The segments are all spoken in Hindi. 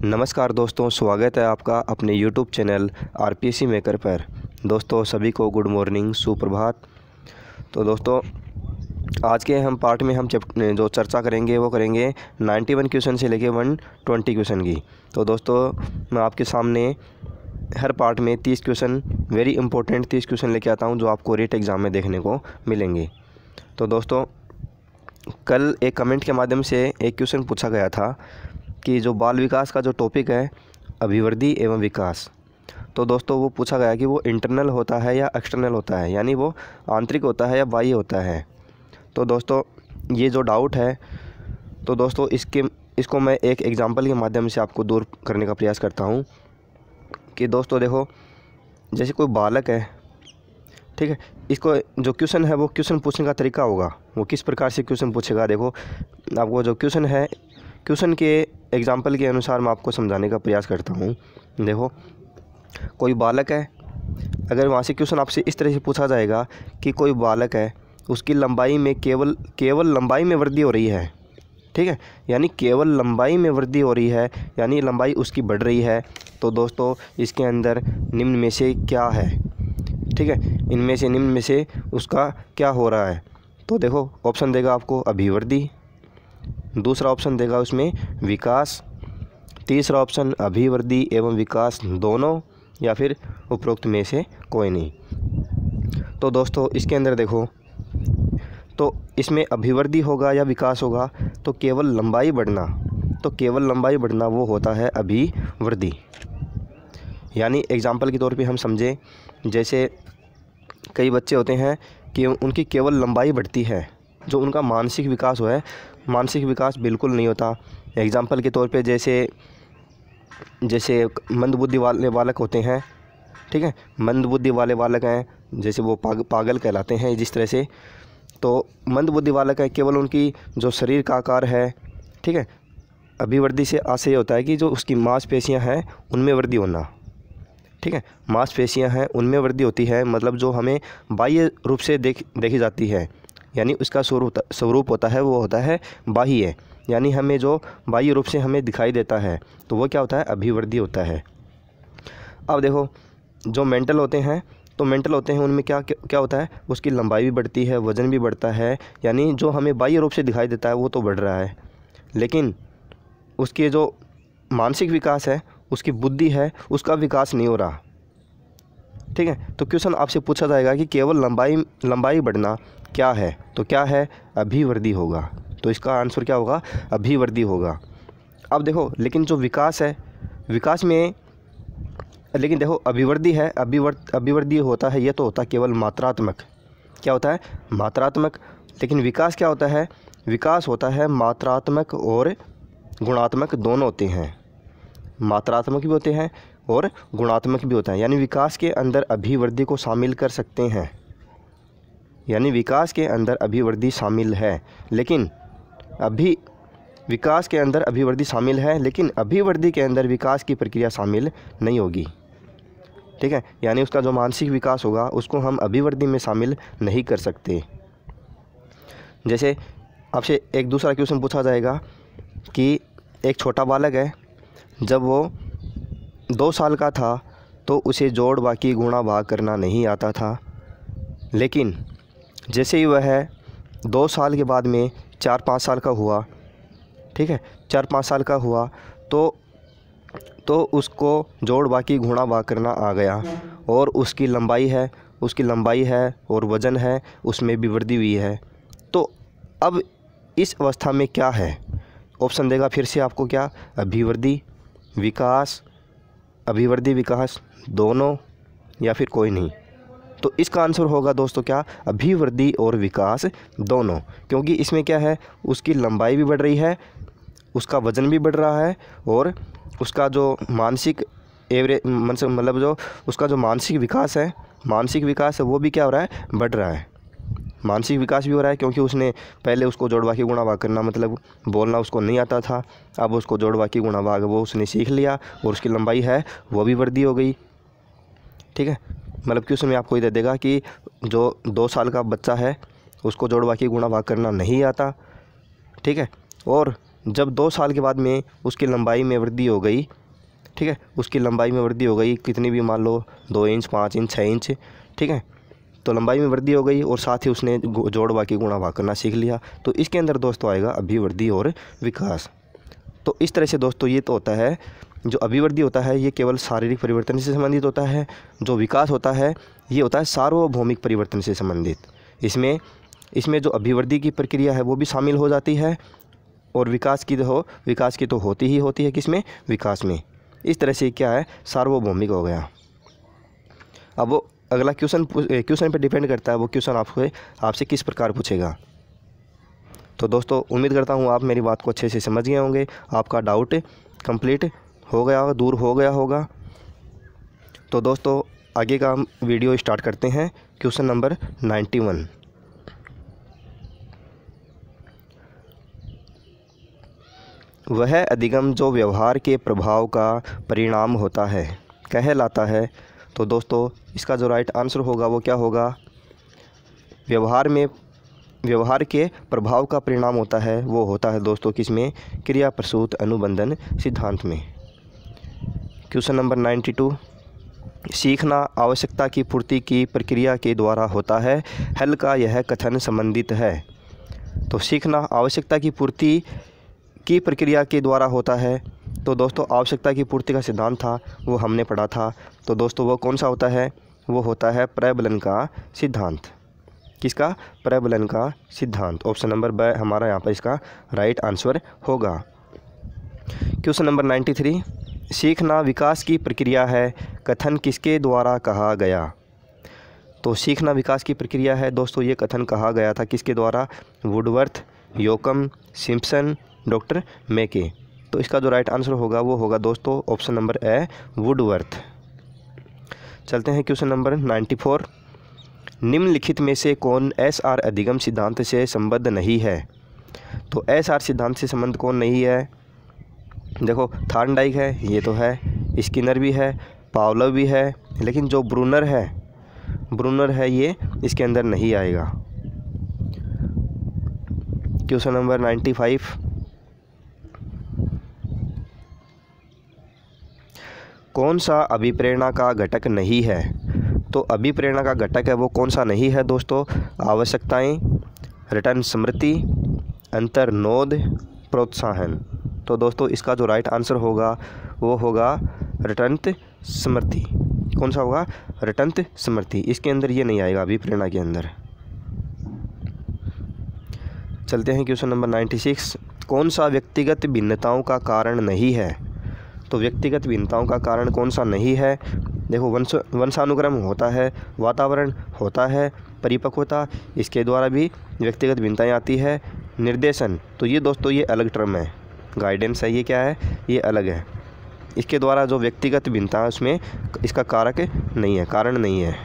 नमस्कार दोस्तों, स्वागत है आपका अपने YouTube चैनल आरपीएससी मेकर पर। दोस्तों सभी को गुड मॉर्निंग, सुप्रभात। तो दोस्तों आज के हम पार्ट में हम जो चर्चा करेंगे वो करेंगे 91 क्वेश्चन से लेके 120 क्वेश्चन की। तो दोस्तों मैं आपके सामने हर पार्ट में 30 क्वेश्चन, वेरी इंपॉर्टेंट 30 क्वेश्चन लेके आता हूँ जो आपको रीट एग्ज़ाम में देखने को मिलेंगे। तो दोस्तों कल एक कमेंट के माध्यम से एक क्वेश्चन पूछा गया था कि जो बाल विकास का जो टॉपिक है अभिवृद्धि एवं विकास, तो दोस्तों वो पूछा गया कि वो इंटरनल होता है या एक्सटर्नल होता है, यानी वो आंतरिक होता है या बाह्य होता है। तो दोस्तों ये जो डाउट है, तो दोस्तों इसको मैं एक एग्जांपल के माध्यम से आपको दूर करने का प्रयास करता हूँ कि दोस्तों देखो, जैसे कोई बालक है, ठीक है, इसको जो क्वेश्चन है वो क्वेश्चन पूछने का तरीका होगा, वो किस प्रकार से क्वेश्चन पूछेगा। देखो आपको जो क्वेश्चन है, क्वेश्चन के एग्जाम्पल के अनुसार मैं आपको समझाने का प्रयास करता हूँ। देखो कोई बालक है, अगर वहाँ से क्वेश्चन आपसे इस तरह से पूछा जाएगा कि कोई बालक है, उसकी लंबाई में केवल लंबाई में वृद्धि हो रही है, ठीक है, यानी केवल लंबाई में वृद्धि हो रही है, यानी लंबाई उसकी बढ़ रही है। तो दोस्तों इसके अंदर निम्न में से क्या है, ठीक है, इनमें से निम्न में से उसका क्या हो रहा है। तो देखो ऑप्शन देगा आपको अभिवृद्धि, दूसरा ऑप्शन देगा उसमें विकास, तीसरा ऑप्शन अभिवृद्धि एवं विकास दोनों, या फिर उपरोक्त में से कोई नहीं। तो दोस्तों इसके अंदर देखो, तो इसमें अभिवृद्धि होगा या विकास होगा, तो केवल लंबाई बढ़ना, तो केवल लंबाई बढ़ना वो होता है अभिवृद्धि। यानी एग्जाम्पल के तौर पे हम समझें, जैसे कई बच्चे होते हैं कि उनकी केवल लंबाई बढ़ती है, जो उनका मानसिक विकास है, मानसिक विकास बिल्कुल नहीं होता। एग्जाम्पल के तौर पे जैसे मंदबुद्धि वाले बालक होते हैं, ठीक है, मंदबुद्धि वाले बालक हैं, जैसे वो पागल कहलाते हैं जिस तरह से। तो मंदबुद्धि बालक है, केवल उनकी जो शरीर का आकार है, ठीक है, अभिवृद्धि से आशय होता है कि जो उसकी मांसपेशियां हैं उनमें वृद्धि होना, ठीक है, मांसपेशियां हैं उनमें वृद्धि होती है, मतलब जो हमें बाह्य रूप से देखी जाती है, यानी उसका स्वरूप होता है वो होता है बाह्य, यानी हमें जो बाह्य रूप से हमें दिखाई देता है, तो वो क्या होता है, अभिवृद्धि होता है। अब देखो जो मेंटल होते हैं, तो मेंटल होते हैं उनमें क्या होता है, उसकी लंबाई भी बढ़ती है, वज़न भी बढ़ता है, यानी जो हमें बाह्य रूप से दिखाई देता है वो तो बढ़ रहा है, लेकिन उसके जो मानसिक विकास है, उसकी बुद्धि है, उसका विकास नहीं हो रहा, ठीक है। तो क्वेश्चन आपसे पूछा जाएगा कि केवल लंबाई बढ़ना क्या है, तो क्या है, अभिवृद्धि होगा। तो इसका आंसर क्या होगा, अभिवृद्धि होगा। अब देखो लेकिन जो विकास है, विकास में लेकिन देखो अभिवृद्धि है, अभिवृद्धि होता है, ये तो होता है केवल मात्रात्मक, क्या होता है, मात्रात्मक। लेकिन विकास क्या होता है, विकास होता है मात्रात्मक और गुणात्मक दोनों होते हैं, मात्रात्मक भी होते हैं और गुणात्मक भी होता है। यानी विकास के अंदर अभिवृद्धि को शामिल कर सकते हैं, यानी विकास के अंदर अभिवृद्धि शामिल है, लेकिन विकास के अंदर अभिवृद्धि शामिल है, लेकिन अभिवृद्धि के अंदर विकास की प्रक्रिया शामिल नहीं होगी, ठीक है। यानी उसका जो मानसिक विकास होगा उसको हम अभिवृद्धि में शामिल नहीं कर सकते। जैसे आपसे एक दूसरा क्वेश्चन पूछा जाएगा कि एक छोटा बालक है, जब वो 2 साल का था तो उसे जोड़ बाकी गुणा भाग करना नहीं आता था, लेकिन जैसे ही वह 2 साल के बाद में 4-5 साल का हुआ, ठीक है, 4-5 साल का हुआ तो उसको जोड़ बाकी गुणा भाग करना आ गया, और उसकी लंबाई है और वज़न है, उसमें भी वृद्धि हुई है। तो अब इस अवस्था में क्या है, ऑप्शन देगा फिर से आपको क्या, अभिवृद्धि विकास दोनों, या फिर कोई नहीं। तो इसका आंसर होगा दोस्तों क्या, अभिवृद्धि और विकास दोनों, क्योंकि इसमें क्या है, उसकी लंबाई भी बढ़ रही है, उसका वज़न भी बढ़ रहा है, और उसका जो मानसिक मतलब जो उसका जो मानसिक विकास है वो भी क्या हो रहा है, बढ़ रहा है। मानसिक विकास भी हो रहा है क्योंकि उसने पहले उसको जोड़ बाकी गुणा भाग करना मतलब बोलना उसको नहीं आता था, अब उसको जोड़ बाकी गुणा भाग वो उसने सीख लिया, और उसकी लंबाई है वो भी वृद्धि हो गई, ठीक है। मतलब क्वेश्चन में आपको ये दे देगा कि जो 2 साल का बच्चा है उसको जोड़ बाकी गुणा भाग करना नहीं आता, ठीक है, और जब 2 साल के बाद में उसकी लंबाई में वृद्धि हो गई, ठीक है, उसकी लंबाई में वृद्धि हो गई कितनी भी, मान लो 2 इंच, 5 इंच, 6 इंच, ठीक है, तो लंबाई में वृद्धि हो गई और साथ ही उसने जोड़ बाकी गुणा भाग करना सीख लिया, तो इसके अंदर दोस्तों आएगा अभिवृद्धि और विकास। तो इस तरह से दोस्तों ये तो होता है, जो अभिवृद्धि होता है ये केवल शारीरिक परिवर्तन से संबंधित होता है, जो विकास होता है ये होता है सार्वभौमिक परिवर्तन से संबंधित। इसमें जो अभिवृद्धि की प्रक्रिया है वो भी शामिल हो जाती है, और विकास की तो होती ही होती है, किसमें, विकास में। इस तरह से क्या है, सार्वभौमिक हो गया। अब वो अगला क्वेश्चन पे डिपेंड करता है, वो क्वेश्चन आपसे किस प्रकार पूछेगा। तो दोस्तों उम्मीद करता हूँ आप मेरी बात को अच्छे से समझ गए होंगे, आपका डाउट कंप्लीट हो गया होगा, दूर हो गया होगा। तो दोस्तों आगे का हम वीडियो स्टार्ट करते हैं। Question number 91। वह अधिगम जो व्यवहार के प्रभाव का परिणाम होता है कहलाता है। तो दोस्तों इसका जो राइट आंसर होगा वो क्या होगा, व्यवहार के प्रभाव का परिणाम होता है, वो होता है दोस्तों किसमें, क्रिया प्रसूत अनुबंधन सिद्धांत में। Question number 92। सीखना आवश्यकता की पूर्ति की प्रक्रिया के द्वारा होता है, हल का यह कथन संबंधित है। तो सीखना आवश्यकता की पूर्ति की प्रक्रिया के द्वारा होता है। तो दोस्तों आवश्यकता की पूर्ति का सिद्धांत था, वो हमने पढ़ा था। तो दोस्तों वो कौन सा होता है, वो होता है प्रबलन का सिद्धांत। किसका, प्रबलन का सिद्धांत। ऑप्शन नंबर ब हमारा यहाँ पर इसका राइट आंसर होगा। Question number 93। सीखना विकास की प्रक्रिया है, कथन किसके द्वारा कहा गया। तो सीखना विकास की प्रक्रिया है दोस्तों, ये कथन कहा गया था किसके द्वारा, वुडवर्थ, योकम, सिम्पसन, डॉक्टर मैके। तो इसका जो राइट आंसर होगा वो होगा दोस्तों ऑप्शन नंबर ए, वुडवर्थ। चलते हैं क्वेश्चन नंबर 94। निम्नलिखित में से कौन एसआर अधिगम सिद्धांत से संबद्ध नहीं है। तो एसआर सिद्धांत से संबंध कौन नहीं है, देखो थार्नडाइक है, ये तो है, स्किनर भी है, पावलोव भी है, लेकिन जो ब्रूनर है ये इसके अंदर नहीं आएगा। Question number 95। कौन सा अभिप्रेरणा का घटक नहीं है। तो अभिप्रेरणा का घटक है वो कौन सा नहीं है दोस्तों, आवश्यकताएं, रिटर्न स्मृति, अंतर्नोद, प्रोत्साहन। तो दोस्तों इसका जो राइट आंसर होगा वो होगा रिटर्न स्मृति। कौन सा होगा, रिटर्न स्मृति। इसके अंदर ये नहीं आएगा अभिप्रेरणा के अंदर। चलते हैं क्वेश्चन नंबर 96। कौन सा व्यक्तिगत भिन्नताओं का कारण नहीं है। तो व्यक्तिगत भिन्नताओं का कारण कौन सा नहीं है, देखो वंशानुक्रम होता है, वातावरण होता है, परिपक्वता, इसके द्वारा भी व्यक्तिगत भिन्नताएं आती है। निर्देशन, तो ये दोस्तों ये अलग टर्म है, गाइडेंस है, ये क्या है, ये अलग है। इसके द्वारा जो व्यक्तिगत भिन्नता है उसमें इसका कारक नहीं है, कारण नहीं है।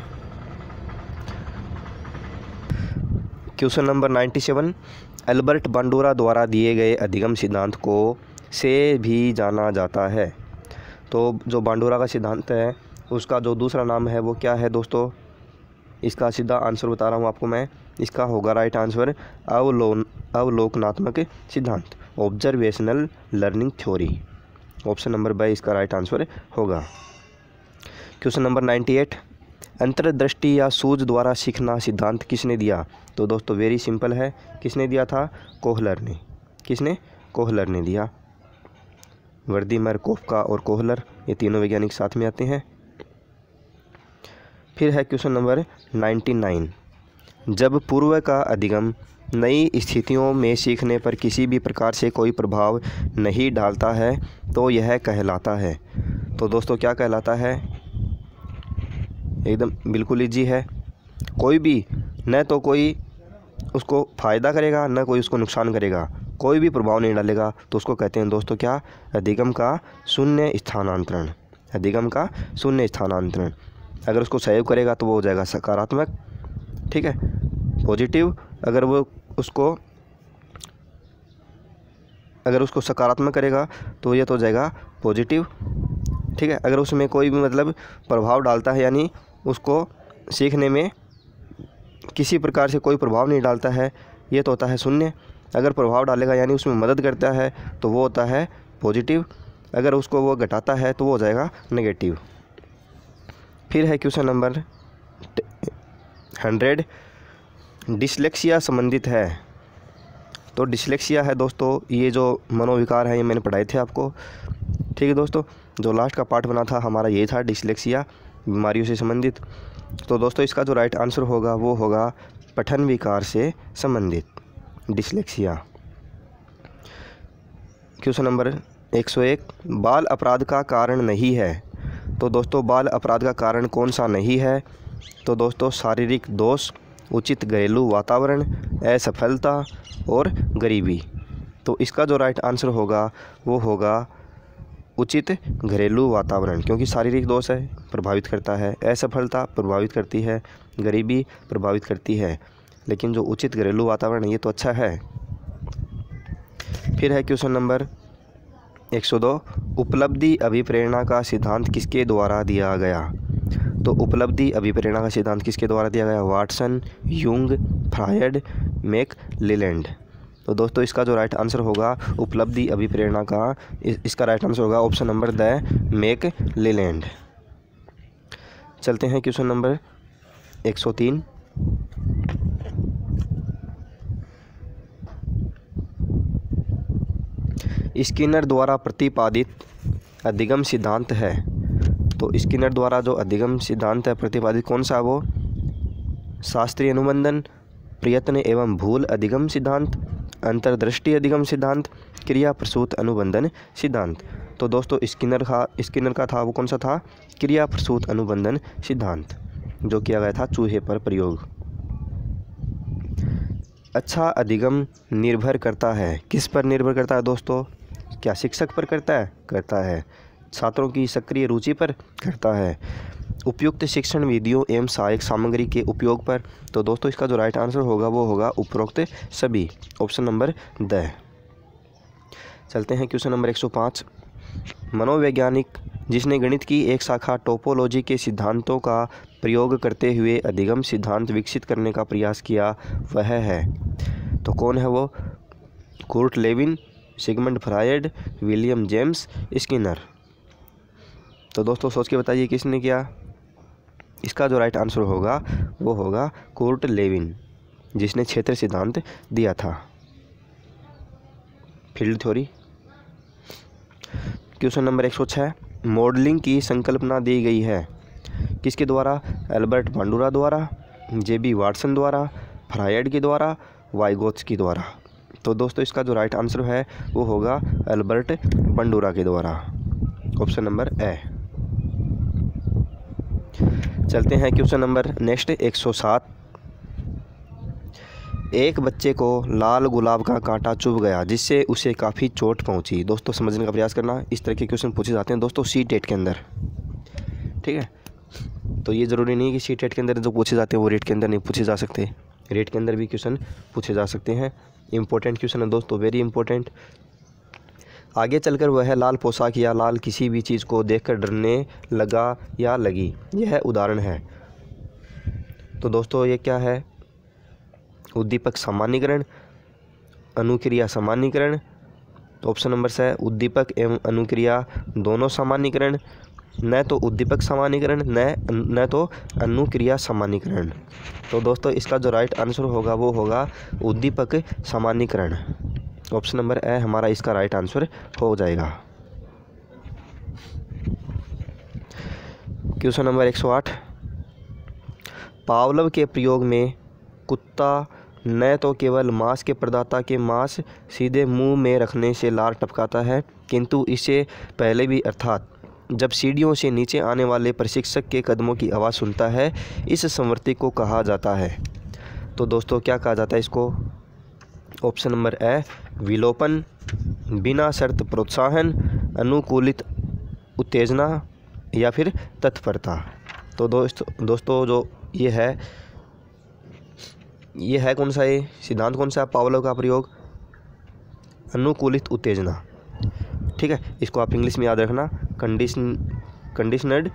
Question number 97। अल्बर्ट बांडुरा द्वारा दिए गए अधिगम सिद्धांत को से भी जाना जाता है। तो जो बांडुरा का सिद्धांत है उसका जो दूसरा नाम है वो क्या है दोस्तों, इसका सीधा आंसर बता रहा हूँ आपको मैं, इसका होगा राइट आंसर अवलोकनात्मक सिद्धांत, observational learning theory. Option number by इसका राइट आंसर होगा। Question number 98। अंतर्दृष्टि या सूझ द्वारा सीखना सिद्धांत किसने दिया। तो दोस्तों वेरी सिंपल है, किसने दिया था, कोहलर ने। किसने, कोहलर ने दिया। वर्दीमर, कोफका और कोहलर ये तीनों वैज्ञानिक साथ में आते हैं। फिर है क्वेश्चन नंबर 99। जब पूर्व का अधिगम नई स्थितियों में सीखने पर किसी भी प्रकार से कोई प्रभाव नहीं डालता है तो यह कहलाता है। तो दोस्तों क्या कहलाता है, एकदम बिल्कुल इजी है, कोई भी न तो कोई उसको फ़ायदा करेगा न कोई उसको नुकसान करेगा, कोई भी प्रभाव नहीं डालेगा, तो उसको कहते हैं दोस्तों क्या, अधिगम का शून्य स्थानांतरण। अधिगम का शून्य स्थानांतरण। अगर उसको सहयोग करेगा तो वो हो जाएगा सकारात्मक, ठीक है, पॉजिटिव। अगर उसको सकारात्मक करेगा तो ये तो हो जाएगा पॉजिटिव, ठीक है। अगर उसमें कोई भी मतलब प्रभाव डालता है, यानी उसको सीखने में किसी प्रकार से कोई प्रभाव नहीं डालता है, ये तो होता है शून्य। अगर प्रभाव डालेगा यानी उसमें मदद करता है तो वो होता है पॉजिटिव, अगर उसको वो घटाता है तो वो हो जाएगा नेगेटिव। फिर है क्वेश्चन नंबर 100, डिसलेक्सिया संबंधित है। तो डिसलेक्सिया है दोस्तों ये जो मनोविकार है, ये मैंने पढ़ाए थे आपको। ठीक है दोस्तों, जो लास्ट का पार्ट बना था हमारा ये था डिसलेक्सिया बीमारियों से संबंधित। तो दोस्तों इसका जो राइट आंसर होगा वो होगा पठन विकार से संबंधित डिसलेक्सिया। क्वेश्चन नंबर 101, बाल अपराध का कारण नहीं है। तो दोस्तों बाल अपराध का कारण कौन सा नहीं है? तो दोस्तों शारीरिक दोष, उचित घरेलू वातावरण, असफलता और गरीबी। तो इसका जो राइट आंसर होगा वो होगा उचित घरेलू वातावरण, क्योंकि शारीरिक दोष है प्रभावित करता है, असफलता प्रभावित करती है, गरीबी प्रभावित करती है, लेकिन जो उचित घरेलू वातावरण है ये तो अच्छा है। फिर है क्वेश्चन नंबर 102, उपलब्धि अभिप्रेरणा का सिद्धांत किसके द्वारा दिया गया? तो उपलब्धि अभिप्रेरणा का सिद्धांत किसके द्वारा दिया गया? Watson, Jung, Freud, McClelland. तो दोस्तों इसका जो राइट आंसर होगा उपलब्धि अभिप्रेरणा का, इसका राइट आंसर होगा ऑप्शन नंबर द मैकलेलैंड। चलते हैं क्वेश्चन नंबर 103, स्किनर द्वारा प्रतिपादित अधिगम सिद्धांत है। तो स्किनर द्वारा जो अधिगम सिद्धांत है प्रतिपादित कौन सा? वो शास्त्रीय अनुबंधन, प्रयत्न एवं भूल अधिगम सिद्धांत, अंतर्दृष्टि अधिगम सिद्धांत, क्रिया प्रसूत अनुबंधन सिद्धांत। तो दोस्तों स्किनर का था वो कौन सा था? क्रिया प्रसूत अनुबंधन सिद्धांत, जो किया गया था चूहे पर प्रयोग। अच्छा अधिगम निर्भर करता है, किस पर निर्भर करता है दोस्तों? क्या शिक्षक पर करता है? करता है। छात्रों की सक्रिय रुचि पर करता है। उपयुक्त शिक्षण विधियों एवं सहायक सामग्री के उपयोग पर। तो दोस्तों इसका जो राइट आंसर होगा वो होगा उपरोक्त सभी, ऑप्शन नंबर द। चलते हैं क्वेश्चन नंबर 105, मनोवैज्ञानिक जिसने गणित की एक शाखा टोपोलॉजी के सिद्धांतों का प्रयोग करते हुए अधिगम सिद्धांत विकसित करने का प्रयास किया वह है। तो कौन है वो? Kurt Lewin, Sigmund Freud, William James Skinner. तो दोस्तों सोच के बताइए किसने किया? इसका जो राइट आंसर होगा वो होगा कुर्ट लेविन, जिसने क्षेत्र सिद्धांत दिया था, field theory. Question number 106, modelling की संकल्पना दी गई है किसके द्वारा? एल्बर्ट बांडुरा द्वारा, जेबी वाटसन द्वारा, फ्रायड के द्वारा, वाइगोत्स्की द्वारा। तो दोस्तों इसका जो राइट आंसर है वो होगा एल्बर्ट बांडुरा के द्वारा, ऑप्शन नंबर ए। चलते हैं क्वेश्चन नंबर नेक्स्ट 107, एक बच्चे को लाल गुलाब का कांटा चुभ गया जिससे उसे काफ़ी चोट पहुंची। दोस्तों समझने का प्रयास करना, इस तरह के क्वेश्चन पूछे जाते हैं दोस्तों सी-टेट के अंदर। ठीक है, तो ये ज़रूरी नहीं कि सी-टेट के अंदर जो पूछे जाते हैं वो रेट के अंदर नहीं पूछे जा सकते, रेट के अंदर भी क्वेश्चन पूछे जा सकते हैं। इंपॉर्टेंट क्वेश्चन है दोस्तों, वेरी इंपॉर्टेंट। आगे चलकर वह लाल पोशाक या लाल किसी भी चीज़ को देखकर डरने लगा या लगी, यह उदाहरण है। तो दोस्तों ये क्या है? उद्दीपक सामान्यीकरण, अनुक्रिया सामान्यीकरण। तो ऑप्शन नंबर से है उद्दीपक एवं अनुक्रिया दोनों सामान्यीकरण, न तो उद्दीपक सामान्यीकरण न तो अनुक्रिया सामान्यीकरण। तो दोस्तों इसका जो राइट आंसर होगा वो होगा उद्दीपक सामान्यीकरण, ऑप्शन नंबर ए हमारा इसका राइट आंसर हो जाएगा। क्वेश्चन नंबर 108, पावलोव के प्रयोग में कुत्ता न तो केवल मांस के प्रदाता के मांस सीधे मुंह में रखने से लार टपकाता है, किंतु इससे पहले भी, अर्थात जब सीढ़ियों से नीचे आने वाले प्रशिक्षक के कदमों की आवाज़ सुनता है, इस संवृत्ति को कहा जाता है। तो दोस्तों क्या कहा जाता है इसको? ऑप्शन नंबर ए विलोपन, बिना शर्त प्रोत्साहन, अनुकूलित उत्तेजना या फिर तत्परता। तो दोस्तों जो ये है कौन सा? ये सिद्धांत कौन सा? पावलोव का प्रयोग अनुकूलित उत्तेजना। ठीक है, इसको आप इंग्लिश में याद रखना, कंडीशनड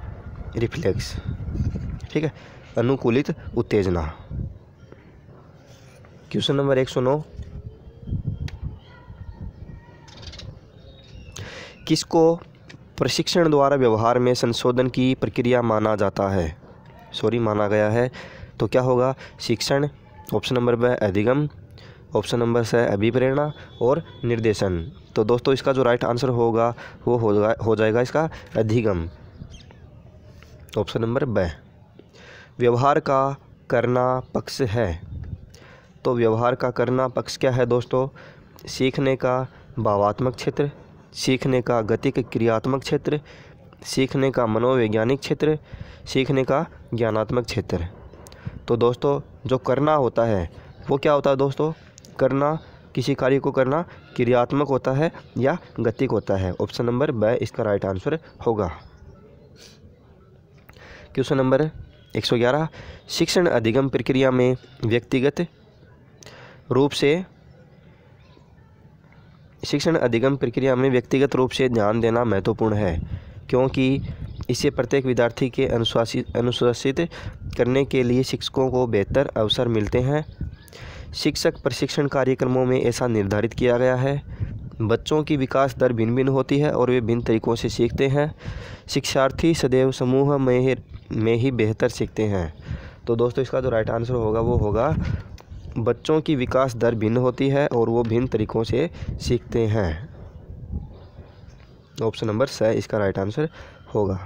रिफ्लेक्स। ठीक है, अनुकूलित उत्तेजना। क्वेश्चन नंबर 109, किसको प्रशिक्षण द्वारा व्यवहार में संशोधन की प्रक्रिया माना गया है? तो क्या होगा? शिक्षण, ऑप्शन नंबर ब अधिगम, ऑप्शन नंबर स अभिप्रेरणा और निर्देशन। तो दोस्तों इसका जो राइट आंसर होगा वो हो जाएगा इसका अधिगम, ऑप्शन नंबर ब। व्यवहार का करना पक्ष है। तो व्यवहार का करना पक्ष क्या है दोस्तों? सीखने का भावात्मक क्षेत्र, सीखने का गतिक क्रियात्मक क्षेत्र, सीखने का मनोवैज्ञानिक क्षेत्र, सीखने का ज्ञानात्मक क्षेत्र। तो दोस्तों जो करना होता है वो क्या होता है दोस्तों? करना, किसी कार्य को करना क्रियात्मक होता है या गतिक होता है? ऑप्शन नंबर ब इसका राइट आंसर होगा। क्वेश्चन नंबर 111, शिक्षण अधिगम प्रक्रिया में व्यक्तिगत रूप से ध्यान देना महत्वपूर्ण है, क्योंकि इससे प्रत्येक विद्यार्थी के अनुशासित करने के लिए शिक्षकों को बेहतर अवसर मिलते हैं। शिक्षक प्रशिक्षण कार्यक्रमों में ऐसा निर्धारित किया गया है। बच्चों की विकास दर भिन्न भिन्न होती है और वे भिन्न तरीक़ों से सीखते हैं। शिक्षार्थी सदैव समूह में ही बेहतर सीखते हैं। तो दोस्तों इसका जो राइट आंसर होगा वो होगा बच्चों की विकास दर भिन्न होती है और वो भिन्न तरीक़ों से सीखते हैं। ऑप्शन नंबर स इसका राइट आंसर होगा।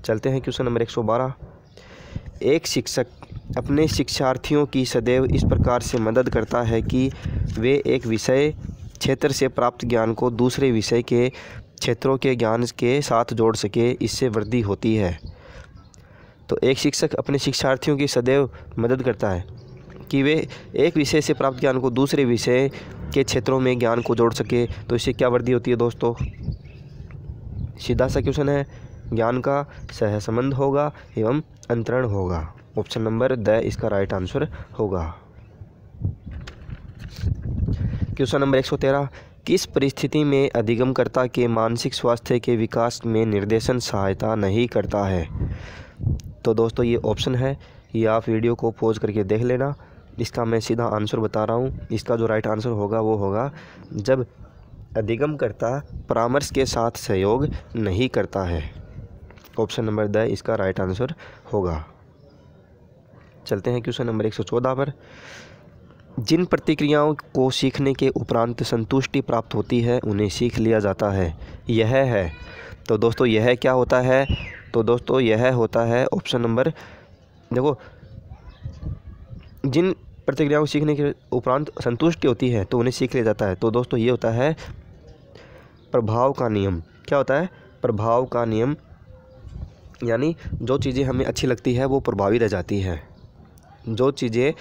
चलते हैं क्वेश्चन नंबर 112, एक शिक्षक अपने शिक्षार्थियों की सदैव इस प्रकार से मदद करता है कि वे एक विषय क्षेत्र से प्राप्त ज्ञान को दूसरे विषय के क्षेत्रों के ज्ञान के साथ जोड़ सके, इससे वृद्धि होती है। तो एक शिक्षक अपने शिक्षार्थियों की सदैव मदद करता है कि वे एक विषय से प्राप्त ज्ञान को दूसरे विषय के क्षेत्रों में ज्ञान को जोड़ सके, तो इससे क्या वृद्धि होती है दोस्तों? सीधा सा क्वेश्चन है, ज्ञान का सहसंबंध होगा एवं अंतरण होगा। ऑप्शन नंबर द इसका राइट आंसर होगा। क्वेश्चन नंबर 113, किस परिस्थिति में अधिगमकर्ता के मानसिक स्वास्थ्य के विकास में निर्देशन सहायता नहीं करता है? तो दोस्तों ये ऑप्शन है, ये आप वीडियो को पॉज करके देख लेना। इसका मैं सीधा आंसर बता रहा हूँ। इसका जो राइट आंसर होगा वो होगा जब अधिगमकर्ता परामर्श के साथ सहयोग नहीं करता है। ऑप्शन नंबर द इसका राइट आंसर होगा। चलते हैं क्वेश्चन नंबर 114 पर, जिन प्रतिक्रियाओं को सीखने के उपरांत संतुष्टि प्राप्त होती है उन्हें सीख लिया जाता है। यह है, तो दोस्तों यह क्या होता है? तो दोस्तों यह होता है ऑप्शन नंबर, देखो जिन प्रतिक्रियाओं को सीखने के उपरांत संतुष्टि होती है तो उन्हें सीख लिया जाता है। तो दोस्तों ये होता है प्रभाव का नियम। क्या होता है? प्रभाव का नियम, यानी जो चीज़ें हमें अच्छी लगती है वो प्रभावी रह जाती है। जो चीज़ें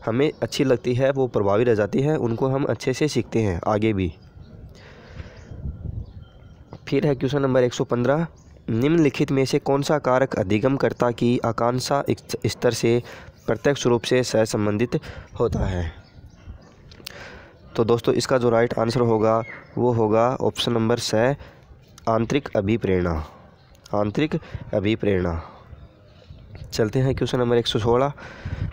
हमें अच्छी लगती है वो प्रभावी रह जाती है, उनको हम अच्छे से सीखते हैं आगे भी। फिर है क्वेश्चन नंबर 115, निम्नलिखित में से कौन सा कारक अधिगमकर्ता की आकांक्षा स्तर से प्रत्यक्ष रूप से सहसंबंधित होता है? तो दोस्तों इसका जो राइट आंसर होगा वो होगा ऑप्शन नंबर स आंतरिक अभिप्रेरणा, आंतरिक अभिप्रेरणा। चलते हैं क्वेश्चन नंबर 116,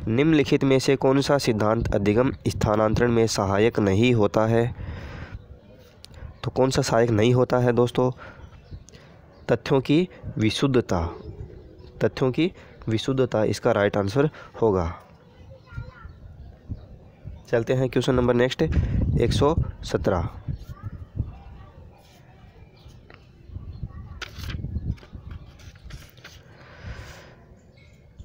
निम्नलिखित में से कौन सा सिद्धांत अधिगम स्थानांतरण में सहायक नहीं होता है? तो कौन सा सहायक नहीं होता है दोस्तों? तथ्यों की विशुद्धता, तथ्यों की विशुद्धता इसका राइट आंसर होगा। चलते हैं क्वेश्चन नंबर नेक्स्ट 117,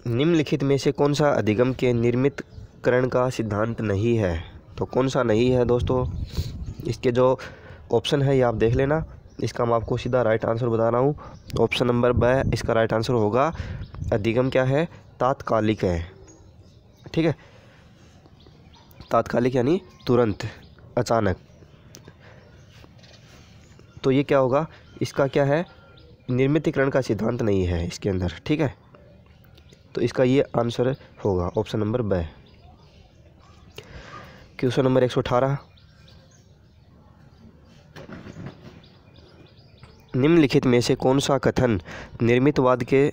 निम्नलिखित में से कौन सा अधिगम के निर्मितकरण का सिद्धांत नहीं है? तो कौन सा नहीं है दोस्तों? इसके जो ऑप्शन है ये आप देख लेना। इसका मैं आपको सीधा राइट आंसर बता रहा हूँ। ऑप्शन नंबर ब इसका राइट आंसर होगा अधिगम क्या है? तात्कालिक है। ठीक है, तात्कालिक यानी तुरंत, अचानक। तो ये क्या होगा? इसका क्या है? निर्मितीकरण का सिद्धांत नहीं है इसके अंदर। ठीक है, तो इसका ये आंसर होगा ऑप्शन नंबर ब। क्वेश्चन नंबर 118, निम्नलिखित में से कौन सा कथन निर्मितवाद के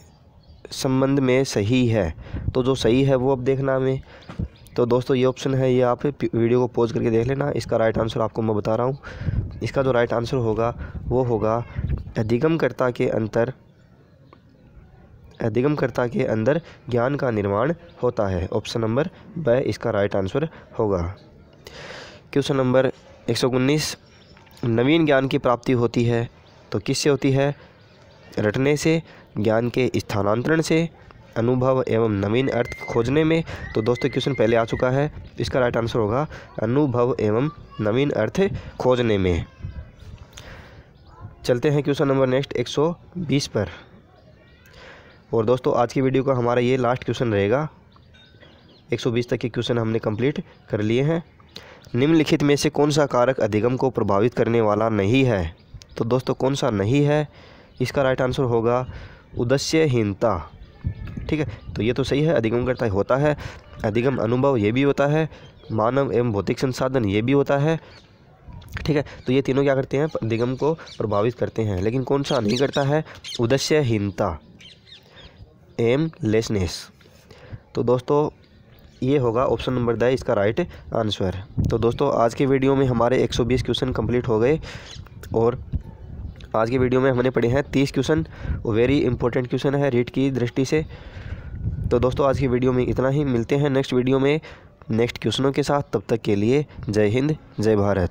संबंध में सही है? तो जो सही है वो अब देखना हमें। तो दोस्तों ये ऑप्शन है, ये आप वीडियो को पॉज करके देख लेना। इसका राइट आंसर आपको मैं बता रहा हूँ। इसका जो राइट आंसर होगा वो होगा अधिगमकर्ता के अंदर ज्ञान का निर्माण होता है। ऑप्शन नंबर ब इसका राइट आंसर होगा। क्वेश्चन नंबर 119, नवीन ज्ञान की प्राप्ति होती है तो किससे होती है? रटने से, ज्ञान के स्थानांतरण से, अनुभव एवं नवीन अर्थ खोजने में। तो दोस्तों क्वेश्चन पहले आ चुका है, इसका राइट आंसर होगा अनुभव एवं नवीन अर्थ खोजने में। चलते हैं क्वेश्चन नंबर नेक्स्ट 120 पर। और दोस्तों आज की वीडियो का हमारा ये लास्ट क्वेश्चन रहेगा। 120 तक के क्वेश्चन हमने कंप्लीट कर लिए हैं। निम्नलिखित में से कौन सा कारक अधिगम को प्रभावित करने वाला नहीं है? तो दोस्तों कौन सा नहीं है? इसका राइट आंसर होगा उद्देश्यहीनता। ठीक है, तो ये तो सही है, अधिगमकर्ता होता है। अधिगम अनुभव ये भी होता है, मानव एवं भौतिक संसाधन ये भी होता है। ठीक है, तो ये तीनों क्या करते हैं? अधिगम को प्रभावित करते हैं। लेकिन कौन सा नहीं करता है? उद्देश्यहीनता, एमलेसनेस। तो दोस्तों ये होगा ऑप्शन नंबर द इसका राइट आंसर। तो दोस्तों आज के वीडियो में हमारे 120 क्वेश्चन कंप्लीट हो गए। और आज की वीडियो में हमने पढ़े हैं 30 क्वेश्चन, वेरी इंपॉर्टेंट क्वेश्चन है रीट की दृष्टि से। तो दोस्तों आज की वीडियो में इतना ही। मिलते हैं नेक्स्ट वीडियो में नेक्स्ट क्वेश्चनों के साथ। तब तक के लिए जय हिंद, जय भारत।